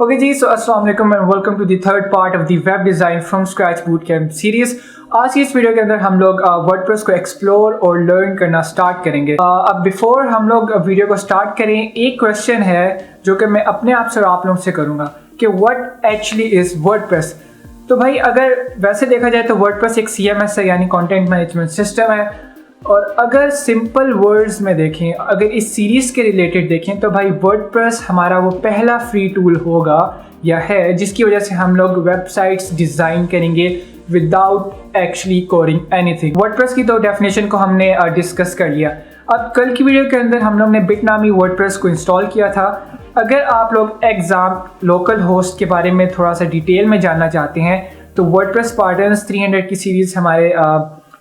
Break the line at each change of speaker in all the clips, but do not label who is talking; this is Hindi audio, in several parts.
ओके जी, सो अस्सलाम वालेकुम and welcome to the third part of the web design from scratch boot camp series. आज की इस वीडियो के अंदर हम लोग वर्डप्रेस को एक्सप्लोर और लर्न करना स्टार्ट करेंगे। अब बिफोर हम लोग वीडियो को स्टार्ट करें, एक क्वेश्चन है जो कि मैं अपने आप से और आप लोगों से करूँगा कि व्हाट एक्चुअली इज़ वर्डप्रेस। तो भाई अगर वैसे देखा जाए तो वर्डप्रेस एक CMS है, यानी कंटेंट मैनेजमेंट सिस्टम है। और अगर सिंपल वर्ड्स में देखें, अगर इस सीरीज़ के रिलेटेड देखें तो भाई वर्डप्रेस हमारा वो पहला फ्री टूल होगा या है जिसकी वजह से हम लोग वेबसाइट्स डिज़ाइन करेंगे without actually coding anything. WordPress की तो डेफिनेशन को हमने डिस्कस कर लिया। अब कल की वीडियो के अंदर हम लोग ने बिटनामी वर्डप्रेस को इंस्टॉल किया था। अगर आप लोग एग्जाम लोकल होस्ट के बारे में थोड़ा सा डिटेल में जानना चाहते हैं तो वर्डप्रेस स्पार्टन्स 300 की सीरीज़ हमारे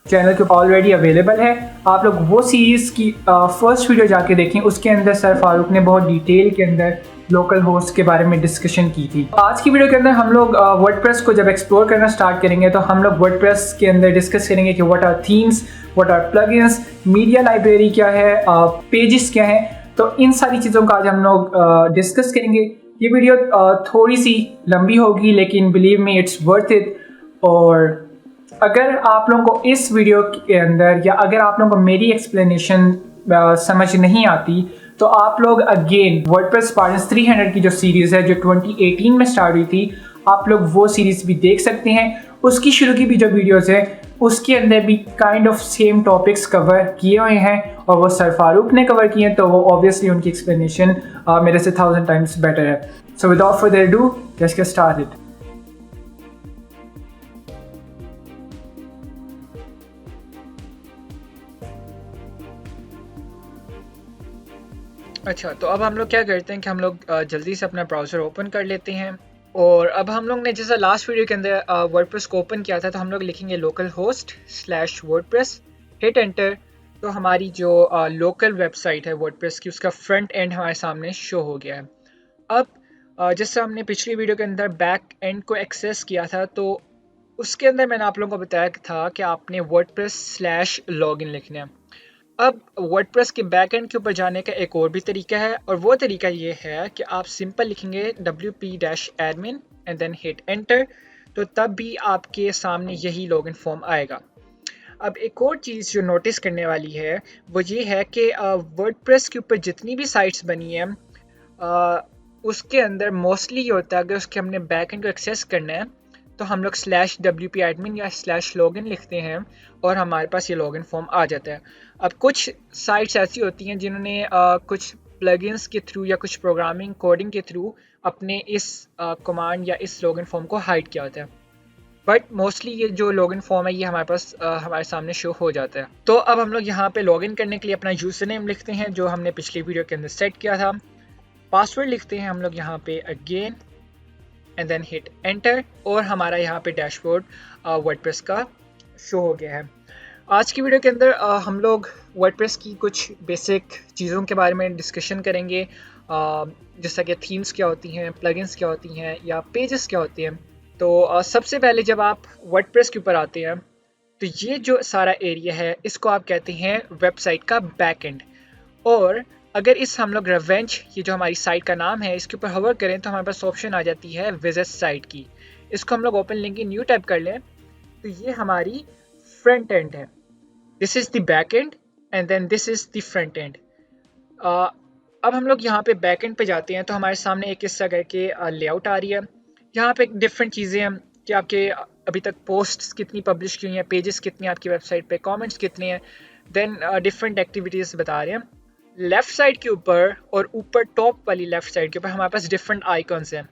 चैनल के ऑलरेडी अवेलेबल है। आप लोग वो सीरीज़ की फर्स्ट वीडियो जाके देखें, उसके अंदर सर फारूक ने बहुत डिटेल के अंदर लोकल होस्ट के बारे में डिस्कशन की थी। आज की वीडियो के अंदर हम लोग वर्डप्रेस को जब एक्सप्लोर करना स्टार्ट करेंगे तो हम लोग वर्डप्रेस के अंदर डिस्कस करेंगे कि what are themes, what are plugins, media library क्या है, पेजेस क्या हैं। तो इन सारी चीज़ों का आज हम लोग डिस्कस करेंगे। ये वीडियो थोड़ी सी लंबी होगी लेकिन believe me it's worth it. और अगर आप लोगों को इस वीडियो के अंदर या अगर आप लोगों को मेरी एक्सप्लेनेशन समझ नहीं आती तो आप लोग अगेन वर्डप्रेस स्पार्टन्स 300 की जो सीरीज़ है जो 2018 में स्टार्ट हुई थी, आप लोग वो सीरीज़ भी देख सकते हैं। उसकी शुरू की भी जो वीडियोस है उसके अंदर भी kind of same topics cover किए हुए हैं और वो सर फारूक ने कवर किए हैं, तो वो ऑब्वियसली उनकी एक्सप्लेनेशन मेरे से 1000 टाइम्स बेटर है। So without further ado let's get started.
अच्छा, तो अब हम लोग क्या करते हैं कि हम लोग जल्दी से अपना ब्राउज़र ओपन कर लेते हैं। और अब हम लोग ने जैसा लास्ट वीडियो के अंदर वर्डप्रेस को ओपन किया था तो हम लोग लिखेंगे local host /WordPress, hit enter. तो हमारी जो लोकल वेबसाइट है वर्डप्रेस की, उसका फ्रंट एंड हमारे सामने शो हो गया है। अब जैसे हमने पिछली वीडियो के अंदर बैक एंड को एक्सेस किया था तो उसके अंदर मैंने आप लोगों को बताया था कि आपने वर्डप्रेस/लॉगिन लिखना है। अब वर्डप्रेस के बैकएंड के ऊपर जाने का एक और भी तरीका है और वो तरीका ये है कि आप सिंपल लिखेंगे wp-admin and then hit enter. तो तब भी आपके सामने यही लॉगिन फॉर्म आएगा। अब एक और चीज़ जो नोटिस करने वाली है वो ये है कि वर्डप्रेस के ऊपर जितनी भी साइट्स बनी हैं उसके अंदर मोस्टली ये होता है अगर उसके हमने बैकएंड को एक्सेस करना है तो हम लोग /wp-admin या /login लिखते हैं और हमारे पास ये लॉगिन फॉर्म आ जाता है। अब कुछ साइट्स ऐसी होती हैं जिन्होंने कुछ प्लगइन्स के थ्रू या कुछ प्रोग्रामिंग कोडिंग के थ्रू अपने इस कमांड या इस लॉगिन फॉर्म को हाइड किया होता है, बट मोस्टली ये जो लॉगिन फॉर्म है ये हमारे पास हमारे सामने शो हो जाता है। तो अब हम लोग यहाँ पे लॉगिन करने के लिए अपना यूज़र नेम लिखते हैं जो हमने पिछली वीडियो के अंदर सेट किया था। पासवर्ड लिखते हैं हम लोग यहाँ पे again and then hit enter और हमारा यहाँ पे डैशबोर्ड वर्डप्रेस का शो हो गया है। आज की वीडियो के अंदर हम लोग वर्डप्रेस की कुछ बेसिक चीज़ों के बारे में डिस्कशन करेंगे, जैसा कि थीम्स क्या होती हैं, प्लगइन्स क्या होती हैं या पेजेस क्या होते हैं। तो सबसे पहले जब आप वर्डप्रेस के ऊपर आते हैं तो ये जो सारा एरिया है इसको आप कहते हैं वेबसाइट का बैकएंड। और अगर इस हम लोग रिवेंज, ये जो हमारी साइट का नाम है, इसके ऊपर हवर करें तो हमारे पास ऑप्शन आ जाती है विजिट साइट की। इसको हम लोग ओपन लेंगे, न्यू टाइप कर लें तो ये हमारी फ्रंट एंड है। This is the back end and then this is the front end. अब हम लोग यहाँ पे बैक एंड पे जाते हैं तो हमारे सामने एक इस तरह के लेआउट आ रही है। यहाँ पे डिफरेंट चीज़ें हैं कि आपके अभी तक पोस्ट्स कितनी पब्लिश की हुई हैं, पेजेस कितने आपकी वेबसाइट पे, कमेंट्स कितने हैं, देन डिफरेंट एक्टिविटीज़ बता रहे हैं। लेफ़्ट साइड के ऊपर और ऊपर टॉप वाली लेफ़्ट साइड के ऊपर हमारे पास डिफरेंट आइकन्स हैं।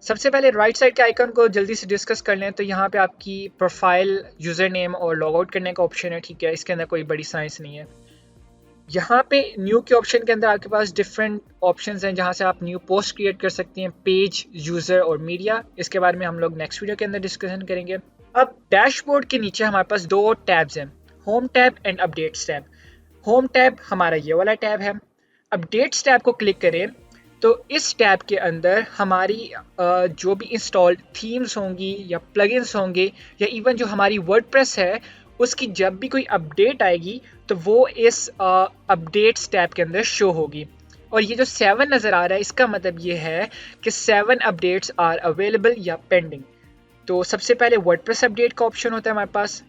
सबसे पहले राइट साइड के आइकन को जल्दी से डिस्कस कर लें तो यहाँ पे आपकी प्रोफाइल, यूज़र नेम और लॉग आउट करने का ऑप्शन है। ठीक है, इसके अंदर कोई बड़ी साइंस नहीं है। यहाँ पे न्यू के ऑप्शन के अंदर आपके पास डिफरेंट ऑप्शंस हैं जहाँ से आप न्यू पोस्ट क्रिएट कर सकते हैं, पेज, यूज़र और मीडिया। इसके बारे में हम लोग नेक्स्ट वीडियो के अंदर डिस्कशन करेंगे। अब डैशबोर्ड के नीचे हमारे पास दो टैब्स हैं, home tab and updates tab. Home tab हमारा ये वाला टैब है। अपडेट्स टैब को क्लिक करें तो इस टैब के अंदर हमारी जो भी इंस्टॉल्ड थीम्स होंगी या प्लगइन्स होंगे या इवन जो हमारी वर्डप्रेस है उसकी जब भी कोई अपडेट आएगी तो वो इस अपडेट्स टैब के अंदर शो होगी। और ये जो 7 नज़र आ रहा है इसका मतलब ये है कि 7 अपडेट्स आर अवेलेबल या पेंडिंग। तो सबसे पहले वर्डप्रेस अपडेट का ऑप्शन होता है हमारे पास।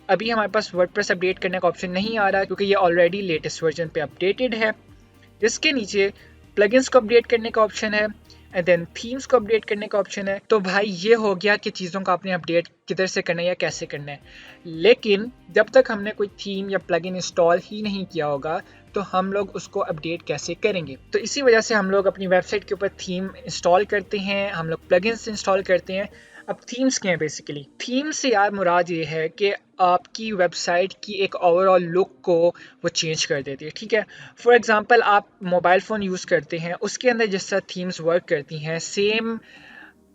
अभी हमारे पास वर्डप्रेस अपडेट करने का ऑप्शन नहीं आ रहा क्योंकि ये ऑलरेडी लेटेस्ट वर्जन पे अपडेटेड है। इसके नीचे प्लगइन्स को अपडेट करने का ऑप्शन है एंड देन थीम्स को अपडेट करने का ऑप्शन है। तो भाई ये हो गया कि चीज़ों को आपने अपडेट किधर से करना है या कैसे करना है। लेकिन जब तक हमने कोई थीम या प्लगइन इंस्टॉल ही नहीं किया होगा तो हम लोग उसको अपडेट कैसे करेंगे। तो इसी वजह से हम लोग अपनी वेबसाइट के ऊपर थीम इंस्टॉल करते हैं, हम लोग प्लगइन्स इंस्टॉल करते हैं। अब थीम्स क्या है बेसिकली? थीम से यार मुराद ये है कि आपकी वेबसाइट की एक ओवरऑल लुक को वो चेंज कर देती है, ठीक है। फॉर एग्जांपल आप मोबाइल फ़ोन यूज़ करते हैं, उसके अंदर जिस तरह थीम्स वर्क करती हैं सेम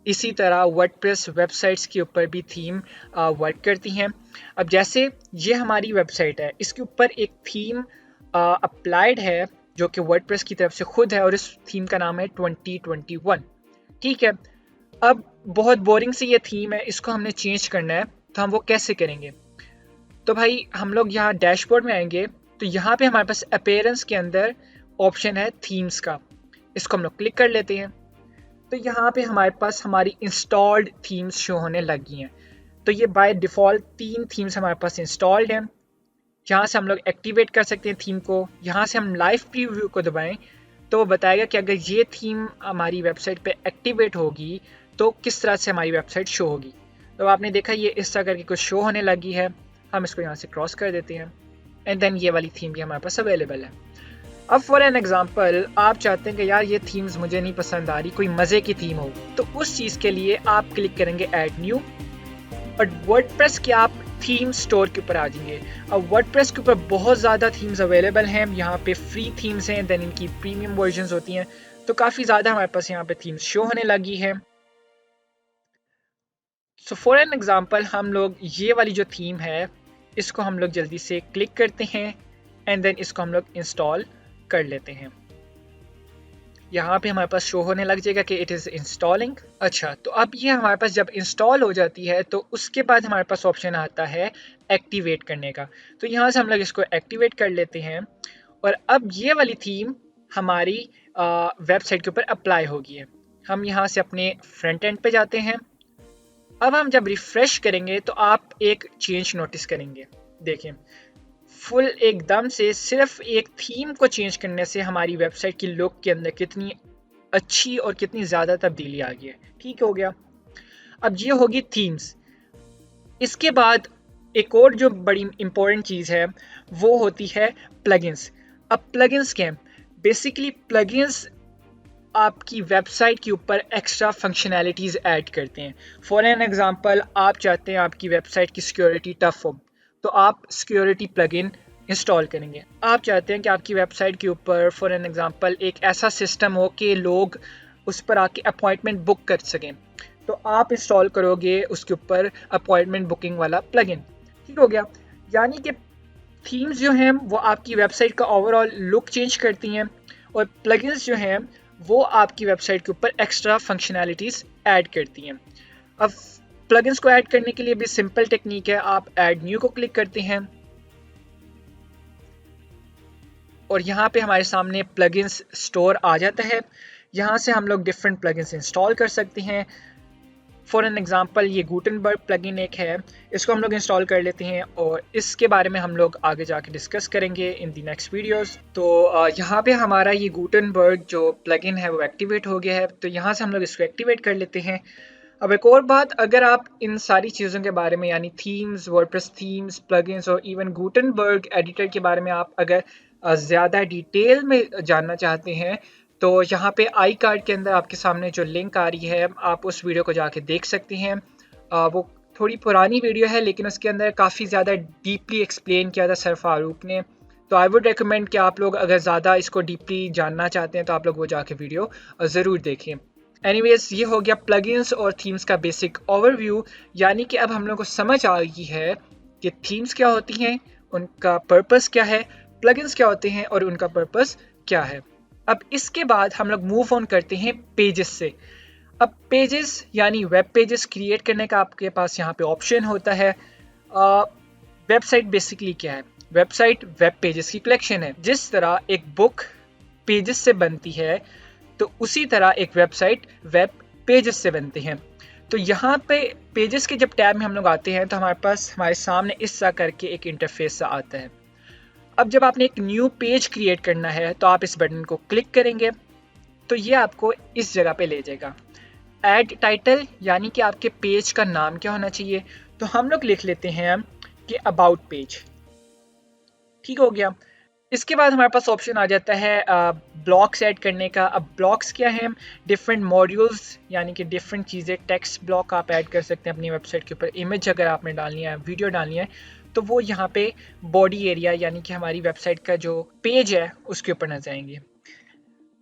इसी तरह वर्डप्रेस वेबसाइट्स के ऊपर भी थीम वर्क करती हैं। अब जैसे ये हमारी वेबसाइट है, इसके ऊपर एक थीम अप्लाइड है जो कि वर्डप्रेस की तरफ से खुद है और इस थीम का नाम है 2021, ठीक है। अब बहुत बोरिंग सी ये थीम है, इसको हमने चेंज करना है, तो हम वो कैसे करेंगे? तो भाई हम लोग यहाँ डैशबोर्ड में आएंगे तो यहाँ पे हमारे पास अपीयरेंस के अंदर ऑप्शन है थीम्स का, इसको हम लोग क्लिक कर लेते हैं। तो यहाँ पे हमारे पास हमारी इंस्टॉल्ड थीम्स शो होने लगी हैं। तो ये बाय डिफ़ॉल्ट 3 थीम्स हमारे पास इंस्टॉल्ड हैं। यहाँ से हम लोग एक्टिवेट कर सकते हैं थीम को। यहाँ से हम लाइव प्रीव्यू को दबाएं तो वो बताएगा कि अगर ये थीम हमारी वेबसाइट पे एक्टिवेट होगी तो किस तरह से हमारी वेबसाइट शो होगी। तो आपने देखा ये इस तरह करके कुछ शो होने लगी है। हम इसको यहाँ से क्रॉस कर देते हैं एंड देन ये वाली थीम भी हमारे पास अवेलेबल है। अब फॉर एन एग्जांपल आप चाहते हैं कि यार ये थीम्स मुझे नहीं पसंद आ रही, कोई मज़े की थीम हो, तो उस चीज़ के लिए आप क्लिक करेंगे ऐड न्यू और वर्डप्रेस के आप थीम स्टोर के ऊपर आ जाएंगे। अब वर्डप्रेस के ऊपर बहुत ज़्यादा थीम्स अवेलेबल हैं, यहाँ पे फ्री थीम्स हैं, देन इनकी प्रीमियम वर्जन्स होती हैं, तो काफ़ी ज़्यादा हमारे पास यहाँ पे थीम्स शो होने लगी है। सो फॉर एन एग्जांपल हम लोग ये वाली जो थीम है इसको हम लोग जल्दी से क्लिक करते हैं एंड देन इसको हम लोग इंस्टॉल कर लेते हैं। यहाँ पे हमारे पास शो होने लग जाएगा कि इट इज़ इंस्टॉलिंग। अच्छा, तो अब ये हमारे पास जब इंस्टॉल हो जाती है तो उसके बाद हमारे पास ऑप्शन आता है एक्टिवेट करने का। तो यहाँ से हम लोग इसको एक्टिवेट कर लेते हैं और अब ये वाली थीम हमारी वेबसाइट के ऊपर अप्लाई होगी है। हम यहाँ से अपने फ्रंट एंड पे जाते हैं। अब हम जब रिफ़्रेश करेंगे तो आप एक चेंज नोटिस करेंगे। देखें, फुल एकदम से सिर्फ एक थीम को चेंज करने से हमारी वेबसाइट की लुक के अंदर कितनी अच्छी और कितनी ज़्यादा तब्दीली आ गई है। ठीक हो गया। अब ये होगी थीम्स। इसके बाद एक और जो बड़ी इम्पोर्टेंट चीज़ है वो होती है प्लगइन्स। अब प्लगइन्स क्या हैं? बेसिकली प्लगइन्स आपकी वेबसाइट के ऊपर एक्स्ट्रा फंक्शनैलिटीज़ ऐड करते हैं। फॉर एन एग्जांपल आप चाहते हैं आपकी वेबसाइट की सिक्योरिटी टफ हो तो आप सिक्योरिटी प्लगइन इंस्टॉल करेंगे। आप चाहते हैं कि आपकी वेबसाइट के ऊपर फॉर एन एग्जांपल एक ऐसा सिस्टम हो कि लोग उस पर आके अपॉइंटमेंट बुक कर सकें, तो आप इंस्टॉल करोगे उसके ऊपर अपॉइंटमेंट बुकिंग वाला प्लगइन। ठीक हो गया। यानी कि थीम्स जो हैं वो आपकी वेबसाइट का ओवरऑल लुक चेंज करती हैं और प्लगइन्स जो हैं वो आपकी वेबसाइट के ऊपर एक्स्ट्रा फंक्शनैलिटीज़ ऐड करती हैं। अब प्लगइन्स को ऐड करने के लिए भी सिंपल टेक्निक है, आप ऐड न्यू को क्लिक करते हैं और यहाँ पे हमारे सामने प्लगइन्स स्टोर आ जाता है। यहाँ से हम लोग डिफरेंट प्लगइन्स इंस्टॉल कर सकते हैं। फॉर एन एग्जांपल ये गुटेनबर्ग प्लगइन एक है, इसको हम लोग इंस्टॉल कर लेते हैं और इसके बारे में हम लोग आगे जाके डिस्कस करेंगे इन दी नेक्स्ट वीडियोस। तो यहाँ पे हमारा ये गुटेनबर्ग जो प्लगइन है वो एक्टिवेट हो गया है, तो यहाँ से हम लोग इसको एक्टिवेट कर लेते हैं। अब एक और बात, अगर आप इन सारी चीज़ों के बारे में यानी थीम्स, वर्डप्रेस थीम्स, प्लगइन्स और इवन गुटेनबर्ग एडिटर के बारे में आप अगर ज़्यादा डिटेल में जानना चाहते हैं तो यहाँ पे आई कार्ड के अंदर आपके सामने जो लिंक आ रही है आप उस वीडियो को जाके देख सकते हैं। वो थोड़ी पुरानी वीडियो है लेकिन उसके अंदर काफ़ी ज़्यादा डीपली एक्सप्लेन किया था सर फारूक ने। तो आई वुड रिकमेंड कि आप लोग अगर ज़्यादा इसको डीपली जानना चाहते हैं तो आप लोग वो जाके वीडियो ज़रूर देखें। एनीवेज, ये हो गया प्लगइन्स और थीम्स का बेसिक ओवरव्यू। यानी कि अब हम लोग को समझ आ गई है कि थीम्स क्या होती हैं, उनका पर्पस क्या है, प्लगइन्स क्या होते हैं और उनका पर्पस क्या है। अब इसके बाद हम लोग मूव ऑन करते हैं पेजेस से। अब पेजेस यानी वेब पेजेस क्रिएट करने का आपके पास यहाँ पे ऑप्शन होता है। वेबसाइट बेसिकली क्या है? वेबसाइट वेब पेजेस की कलेक्शन है। जिस तरह एक बुक पेजेस से बनती है, तो उसी तरह एक वेबसाइट वेब पेजेस से बनती है। तो यहाँ पे पेजेस के जब टैब में हम लोग आते हैं तो हमारे पास हमारे सामने इस तरह करके एक इंटरफेस सा आता है। अब जब आपने एक न्यू पेज क्रिएट करना है तो आप इस बटन को क्लिक करेंगे तो ये आपको इस जगह पे ले जाएगा। ऐड टाइटल यानी कि आपके पेज का नाम क्या होना चाहिए, तो हम लोग लिख लेते हैं कि अबाउट पेज। ठीक हो गया। इसके बाद हमारे पास ऑप्शन आ जाता है ब्लॉक्स ऐड करने का। अब ब्लॉक्स क्या है, डिफरेंट मॉड्यूल्स यानी कि डिफरेंट चीज़ें। टेक्स्ट ब्लॉक आप ऐड कर सकते हैं अपनी वेबसाइट के ऊपर। इमेज अगर आपने डालनी है, वीडियो डालनी है, तो वो यहाँ पे बॉडी एरिया यानी कि हमारी वेबसाइट का जो पेज है उसके ऊपर नजर आएंगे।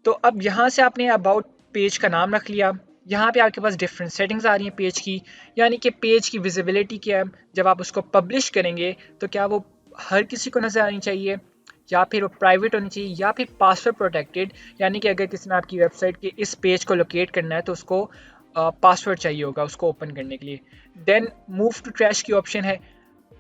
तो अब यहाँ से आपने अबाउट पेज का नाम रख लिया। यहाँ पे आपके पास डिफरेंट सेटिंग्स आ रही हैं पेज की, यानी कि पेज की विजिबिलिटी क्या है। जब आप उसको पब्लिश करेंगे तो क्या वो हर किसी को नज़र आनी चाहिए, या फिर वो प्राइवेट होनी चाहिए, या फिर पासवर्ड प्रोटेक्टेड, यानी कि अगर किसी ने आपकी वेबसाइट के इस पेज को लोकेट करना है तो उसको पासवर्ड चाहिए होगा उसको ओपन करने के लिए। देन मूव टू ट्रैश की ऑप्शन है।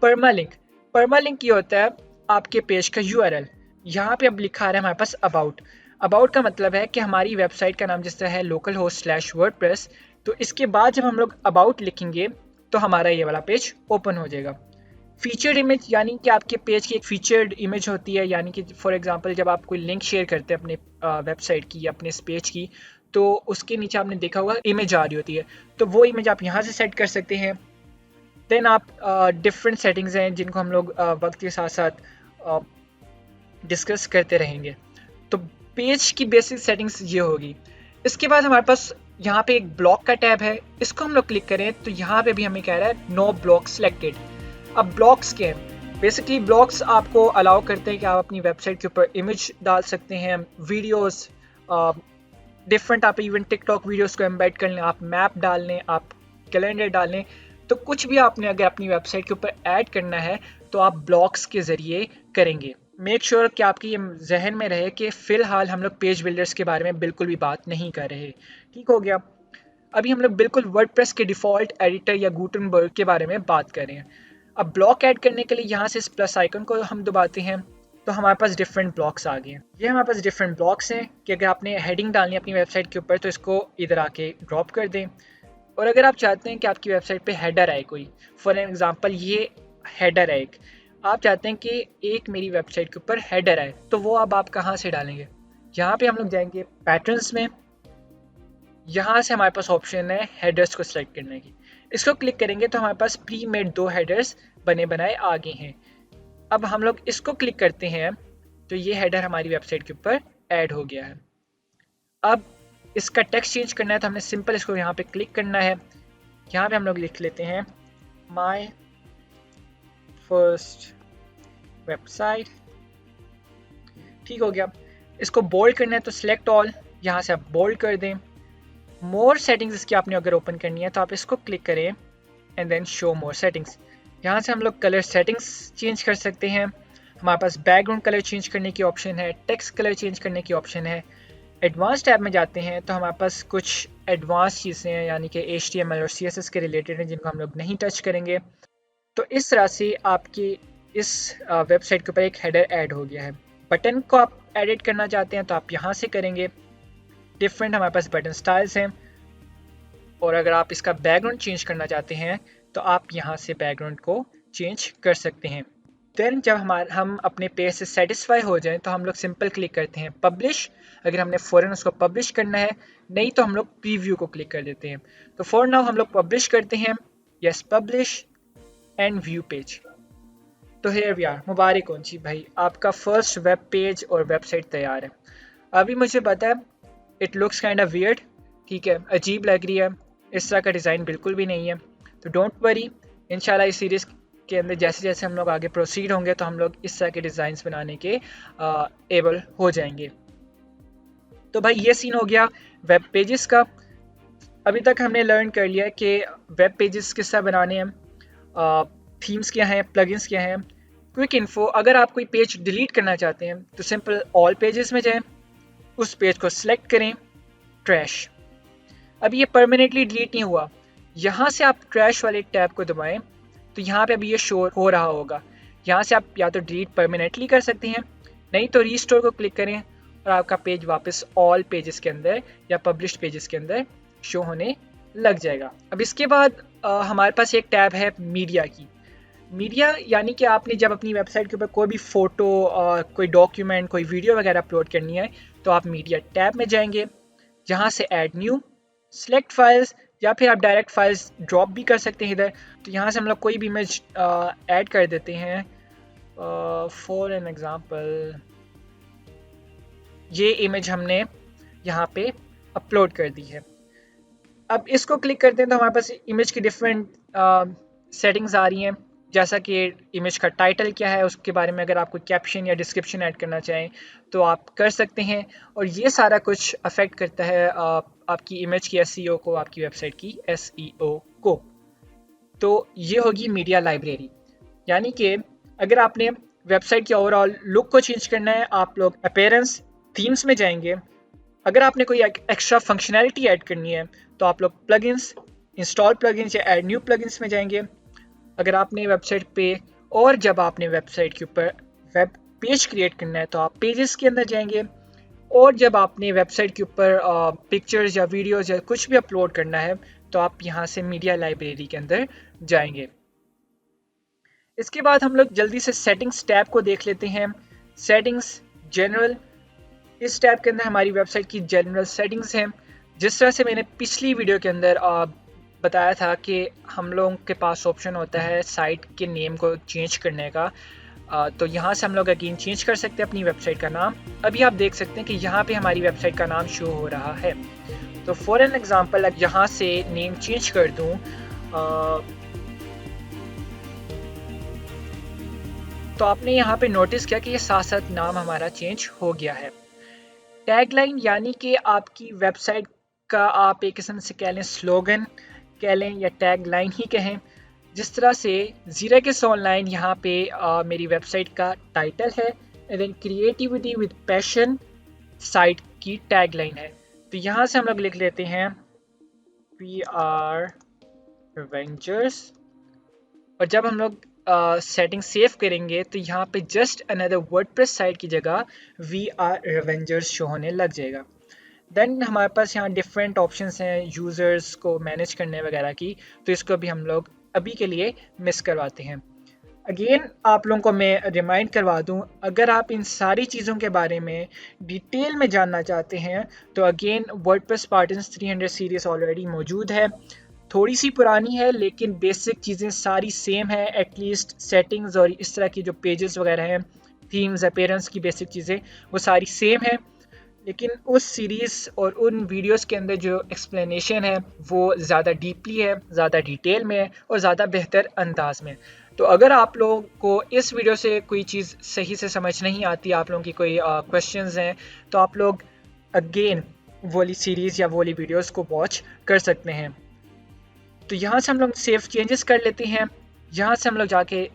परमालिंक, परमालिंक ये होता है आपके पेज का URL। यहाँ पे अब लिखा आ रहा है हमारे पास अबाउट। अबाउट का मतलब है कि हमारी वेबसाइट का नाम जिस तरह है localhost/wordpress, तो इसके बाद जब हम लोग अबाउट लिखेंगे तो हमारा ये वाला पेज ओपन हो जाएगा। फीचर्ड इमेज यानी कि आपके पेज की एक फीचर्ड इमेज होती है, यानी कि फॉर एग्जांपल जब आप कोई लिंक शेयर करते हैं अपने वेबसाइट की या अपने इस पेज की, तो उसके नीचे आपने देखा होगा इमेज आ रही होती है, तो वो इमेज आप यहाँ से सेट कर सकते हैं। देन आप डिफरेंट सेटिंग्स हैं जिनको हम लोग वक्त के साथ साथ डिस्कस करते रहेंगे। तो पेज की बेसिक सेटिंग्स ये होगी। इसके बाद हमारे पास यहाँ पे एक ब्लॉक का टैब है, इसको हम लोग क्लिक करें तो यहाँ पे भी हमें कह रहा है नो ब्लॉक सिलेक्टेड। अब ब्लॉक्स क्या हैं, बेसिकली ब्लॉक्स आपको अलाउ करते हैं कि आप अपनी वेबसाइट के ऊपर इमेज डाल सकते हैं, वीडियोस, डिफरेंट आप इवन टिकटॉक वीडियोस को एम्बेड कर लें, आप मैप डाल लें, आप कैलेंडर डाल लें। तो कुछ भी आपने अगर अपनी वेबसाइट के ऊपर ऐड करना है तो आप ब्लॉक्स के ज़रिए करेंगे। मेक श्योर कि आपकी ये जहन में रहे कि फ़िलहाल हम लोग पेज बिल्डर्स के बारे में बिल्कुल भी बात नहीं कर रहे। ठीक हो गया। अभी हम लोग बिल्कुल वर्डप्रेस के डिफ़ॉल्ट एडिटर या गुटेनबर्ग के बारे में बात कर रहे हैं। अब ब्लॉक ऐड करने के लिए यहाँ से इस प्लस आइकन को हम दबाते हैं तो हमारे पास डिफरेंट ब्लॉक्स आ गए हैं। ये हमारे पास डिफरेंट ब्लॉक्स हैं कि अगर आपने हेडिंग डालनी है अपनी वेबसाइट के ऊपर तो इसको इधर आके ड्रॉप कर दें। और अगर आप चाहते हैं कि आपकी वेबसाइट पे हेडर आए कोई, फॉर एग्जांपल ये हेडर है एक, आप चाहते हैं कि एक मेरी वेबसाइट के ऊपर हेडर आए, तो वो अब आप कहाँ से डालेंगे। यहाँ पे हम लोग जाएंगे पैटर्न्स में, यहाँ से हमारे पास ऑप्शन है हेडर्स को सिलेक्ट करने की। इसको क्लिक करेंगे तो हमारे पास प्री मेड 2 हेडर्स बने बनाए आ गए हैं। अब हम लोग इसको क्लिक करते हैं तो ये हेडर हमारी वेबसाइट के ऊपर ऐड हो गया है। अब इसका टेक्स्ट चेंज करना है तो हमने सिंपल इसको यहाँ पे क्लिक करना है। यहाँ पे हम लोग लिख लेते हैं माय फर्स्ट वेबसाइट। ठीक हो गया। इसको बोल्ड करना है तो सिलेक्ट ऑल, यहाँ से आप बोल्ड कर दें। मोर सेटिंग्स इसकी आपने अगर ओपन करनी है तो आप इसको क्लिक करें and then show more settings. यहाँ से हम लोग कलर सेटिंग्स चेंज कर सकते हैं। हमारे पास बैकग्राउंड कलर चेंज करने की ऑप्शन है, टेक्स्ट कलर चेंज करने की ऑप्शन है। एडवांस टैब में जाते हैं तो हमारे पास कुछ एडवांस चीज़ें हैं यानी कि HTML और CSS के रिलेटेड हैं जिनको हम लोग नहीं टच करेंगे। तो इस तरह से आपकी इस वेबसाइट के ऊपर एक हेडर ऐड हो गया है। बटन को आप एडिट करना चाहते हैं तो आप यहाँ से करेंगे। डिफरेंट हमारे पास बटन स्टाइल्स हैं, और अगर आप इसका बैकग्राउंड चेंज करना चाहते हैं तो आप यहाँ से बैकग्राउंड को चेंज कर सकते हैं। देन जब हम अपने पेज से सेटिस्फाई हो जाएं तो हम लोग सिंपल क्लिक करते हैं पब्लिश, अगर हमने फ़ौरन उसको पब्लिश करना है, नहीं तो हम लोग प्रीव्यू को क्लिक कर देते हैं। तो फॉर नाउ हम लोग पब्लिश करते हैं, yes publish and view page. तो हियर वी आर, मुबारक हो जी भाई, आपका फर्स्ट वेब पेज और वेबसाइट तैयार है। अभी मुझे पता है it looks kind of weird, ठीक है, अजीब लग रही है, इस तरह का डिज़ाइन बिल्कुल भी नहीं है। तो डोंट वरी, इंशाल्लाह इस सीरीज़ के अंदर जैसे जैसे हम लोग आगे प्रोसीड होंगे तो हम लोग इस तरह के डिज़ाइंस बनाने के एबल हो जाएंगे। तो भाई ये सीन हो गया वेब पेजेस का। अभी तक हमने लर्न कर लिया कि वेब पेजेस किस तरह बनाने हैं, थीम्स क्या हैं, प्लगइन्स क्या हैं। क्विक इन्फो, अगर आप कोई पेज डिलीट करना चाहते हैं तो सिंपल ऑल पेजेस में जाएं, उस पेज को सिलेक्ट करें, ट्रैश। अब ये परमानेंटली डिलीट नहीं हुआ, यहाँ से आप ट्रैश वाले टैब को दबाएं तो यहाँ पे अभी ये शो हो रहा होगा। यहाँ से आप या तो डिलीट परमानेंटली कर सकते हैं, नहीं तो रीस्टोर को क्लिक करें और आपका पेज वापस ऑल पेजेस के अंदर या पब्लिश्ड पेजेस के अंदर शो होने लग जाएगा। अब इसके बाद हमारे पास एक टैब है मीडिया की। मीडिया यानी कि आपने जब अपनी वेबसाइट के ऊपर कोई भी फ़ोटो, कोई डॉक्यूमेंट, कोई वीडियो वगैरह अपलोड करनी है तो आप मीडिया टैब में जाएंगे, जहाँ से ऐड न्यू, सेलेक्ट फाइल्स, या फिर आप डायरेक्ट फाइल्स ड्रॉप भी कर सकते हैं इधर। तो यहाँ से हम लोग कोई भी इमेज ऐड कर देते हैं। फॉर एन एग्ज़ाम्पल ये इमेज हमने यहाँ पे अपलोड कर दी है। अब इसको क्लिक करते हैं तो हमारे पास इमेज की डिफरेंट सेटिंग्स आ रही हैं, जैसा कि इमेज का टाइटल क्या है, उसके बारे में अगर आप कोई कैप्शन या डिस्क्रिप्शन ऐड करना चाहें तो आप कर सकते हैं। और ये सारा कुछ अफेक्ट करता है आपकी इमेज की एसईओ को, आपकी वेबसाइट की एसईओ को। तो ये होगी मीडिया लाइब्रेरी। यानी कि अगर आपने वेबसाइट की ओवरऑल लुक को चेंज करना है, आप लोग अपीयरेंस, थीम्स में जाएंगे। अगर आपने कोई एक्स्ट्रा फंक्शनैलिटी ऐड करनी है तो आप लोग प्लगइन्स, इंस्टॉल प्लगइन्स या ऐड न्यू प्लगइन्स में जाएंगे। अगर आपने वेबसाइट पे और जब आपने वेबसाइट के ऊपर वेब पेज क्रिएट करना है तो आप पेजेस के अंदर जाएंगे। और जब आपने वेबसाइट के ऊपर पिक्चर्स या वीडियोस या कुछ भी अपलोड करना है तो आप यहाँ से मीडिया लाइब्रेरी के अंदर जाएंगे। इसके बाद हम लोग जल्दी से सेटिंग्स टैब को देख लेते हैं। सेटिंग्स जनरल, इस टैब के अंदर हमारी वेबसाइट की जनरल सेटिंग्स हैं। जिस तरह से मैंने पिछली वीडियो के अंदर बताया था कि हम लोगों के पास ऑप्शन होता है साइट के नेम को चेंज करने का, तो यहाँ से हम लोग अगेन चेंज कर सकते हैं अपनी वेबसाइट का नाम। अभी आप देख सकते हैं कि यहाँ पे हमारी वेबसाइट का नाम शो हो रहा है। तो फॉर एन एग्जांपल यहाँ से नेम चेंज कर दूँ, तो आपने यहाँ पे नोटिस किया कि ये साथ साथ नाम हमारा चेंज हो गया है। टैगलाइन यानी कि आपकी वेबसाइट का आप एक किस्म से कह लें स्लोगन कह लें या टैग लाइन ही कहें। जिस तरह से ज़ीराकिस ऑनलाइन यहाँ पे मेरी वेबसाइट का टाइटल है, and then creativity with passion site की टैग लाइन है। तो यहाँ से हम लोग लिख लेते हैं वी आर रिवेंजर्स। और जब हम लोग सेटिंग सेव करेंगे तो यहाँ पे जस्ट अनदर वर्डप्रेस साइट की जगह वी आर रिवेंजर्स शो होने लग जाएगा। देन हमारे पास यहाँ डिफरेंट ऑप्शंस हैं यूज़र्स को मैनेज करने वगैरह की, तो इसको भी हम लोग अभी के लिए मिस करवाते हैं। अगेन आप लोगों को मैं रिमाइंड करवा दूँ, अगर आप इन सारी चीज़ों के बारे में डिटेल में जानना चाहते हैं तो again WordPress Spartans 300 series already मौजूद है। थोड़ी सी पुरानी है लेकिन बेसिक चीज़ें सारी सेम है, एटलीस्ट सेटिंग्स और इस तरह की जो पेजेस वगैरह हैं, थीम्स, अपीयरेंस की बेसिक चीज़ें वो सारी सेम है। लेकिन उस सीरीज़ और उन वीडियोस के अंदर जो एक्सप्लेनेशन है वो ज़्यादा डीपली है, ज़्यादा डिटेल में है और ज़्यादा बेहतर अंदाज में। तो अगर आप लोगों को इस वीडियो से कोई चीज़ सही से समझ नहीं आती, आप लोगों की कोई क्वेश्चंस हैं, तो आप लोग अगेन वाली सीरीज़ या वाली वीडियोस को वॉच कर सकते हैं। तो यहाँ से हम लोग सेव चेंजेस कर लेते हैं। यहाँ से हम लोग जाके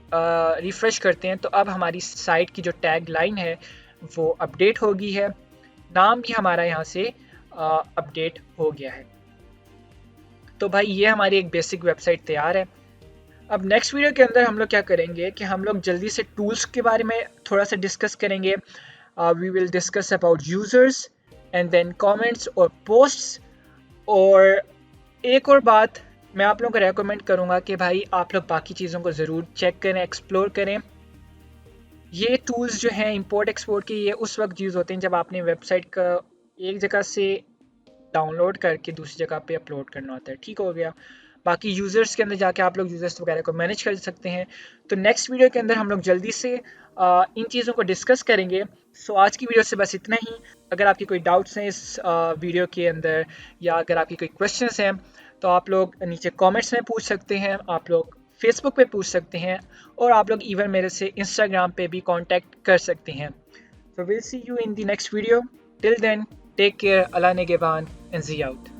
रिफ़्रेश करते हैं तो अब हमारी साइट की जो टैग लाइन है वो अपडेट हो गई है, नाम भी हमारा यहाँ से अपडेट हो गया है। तो भाई ये हमारी एक बेसिक वेबसाइट तैयार है। अब नेक्स्ट वीडियो के अंदर हम लोग क्या करेंगे कि हम लोग जल्दी से टूल्स के बारे में थोड़ा सा डिस्कस करेंगे। We will discuss about users and then comments और पोस्ट्स। और एक और बात मैं आप लोगों को रेकमेंड करूँगा कि भाई आप लोग बाकी चीज़ों को ज़रूर चेक करें, एक्सप्लोर करें। ये टूल्स जो हैं इंपोर्ट एक्सपोर्ट के, ये उस वक्त यूज़ होते हैं जब आपने वेबसाइट का एक जगह से डाउनलोड करके दूसरी जगह पे अपलोड करना होता है, ठीक हो गया। बाकी यूज़र्स के अंदर जाके आप लोग यूज़र्स वगैरह को मैनेज कर सकते हैं। तो नेक्स्ट वीडियो के अंदर हम लोग जल्दी से इन चीज़ों को डिस्कस करेंगे। सो आज की वीडियो से बस इतना ही। अगर आपकी कोई डाउट्स हैं इस वीडियो के अंदर या अगर आपकी कोई क्वेश्चंस हैं तो आप लोग नीचे कमेंट्स में पूछ सकते हैं, आप लोग फेसबुक पे पूछ सकते हैं और आप लोग इवन मेरे से इंस्टाग्राम पे भी कांटेक्ट कर सकते हैं। So will see you in the next video. Till then take care, Allah निगहबान एंड ज़ी आउट।